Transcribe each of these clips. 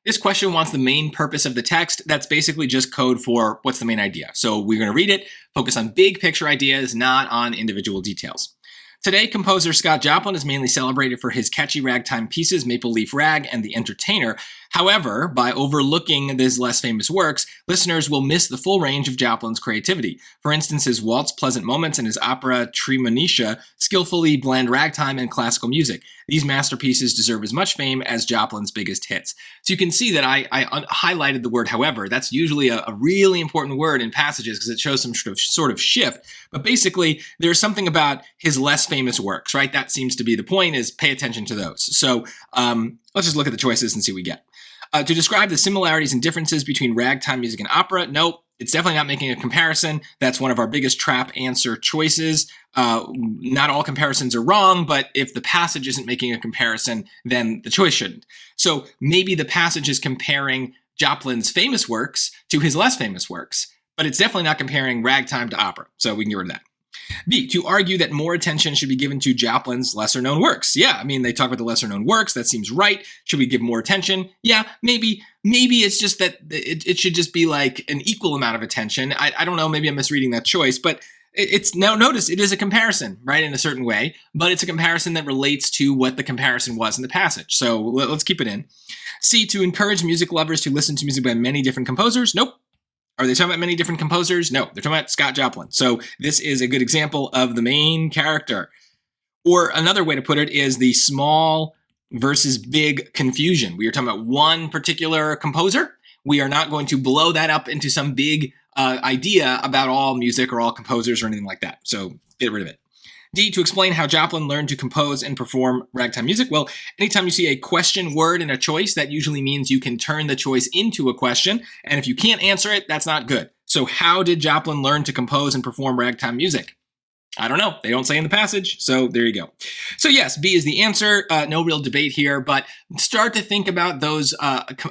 This question wants the main purpose of the text. That's basically just code for what's the main idea. So we're going to read it, focus on big picture ideas, not on individual details. Today, composer Scott Joplin is mainly celebrated for his catchy ragtime pieces, Maple Leaf Rag and The Entertainer. However, by overlooking his less famous works, listeners will miss the full range of Joplin's creativity. For instance, his waltz Pleasant Moments and his opera Tremonisha skillfully blend ragtime and classical music. These masterpieces deserve as much fame as Joplin's biggest hits. So you can see that I highlighted the word however. That's usually a really important word in passages because it shows some sort of shift. But basically, there's something about his less famous works, right? That seems to be the point, is pay attention to those. So let's just look at the choices and see what we get. To describe the similarities and differences between ragtime music and opera, nope, it's definitely not making a comparison. That's one of our biggest trap answer choices. Not all comparisons are wrong, but if the passage isn't making a comparison, then the choice shouldn't. So maybe the passage is comparing Joplin's famous works to his less famous works, but it's definitely not comparing ragtime to opera. So we can get rid of that. B, to argue that more attention should be given to Joplin's lesser-known works. Yeah, I mean, they talk about the lesser-known works. That seems right. Should we give more attention? Yeah, maybe it's just that it should just be like an equal amount of attention. I don't know. Maybe I'm misreading that choice, but it's now notice it is a comparison, right, in a certain way, but it's a comparison that relates to what the comparison was in the passage. So let's keep it in. C, to encourage music lovers to listen to music by many different composers. Nope. Are they talking about many different composers? No, they're talking about Scott Joplin. So this is a good example of the main character. Or another way to put it is the small versus big confusion. We are talking about one particular composer. We are not going to blow that up into some big idea about all music or all composers or anything like that. So get rid of it. D, to explain how Joplin learned to compose and perform ragtime music. Well, anytime you see a question word in a choice, that usually means you can turn the choice into a question. And if you can't answer it, that's not good. So how did Joplin learn to compose and perform ragtime music? I don't know. They don't say in the passage. So there you go. So yes, B is the answer. No real debate here, but start to think about those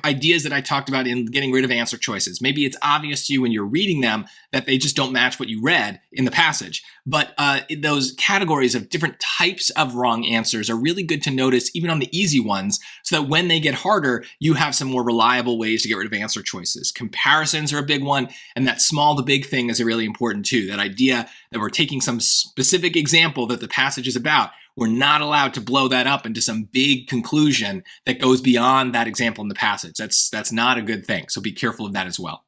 ideas that I talked about in getting rid of answer choices. Maybe it's obvious to you when you're reading them that they just don't match what you read in the passage. But those categories of different types of wrong answers are really good to notice even on the easy ones so that when they get harder, you have some more reliable ways to get rid of answer choices. Comparisons are a big one, and that small to big thing is really important too. That idea that we're taking some specific example that the passage is about, we're not allowed to blow that up into some big conclusion that goes beyond that example in the passage. That's not a good thing. So be careful of that as well.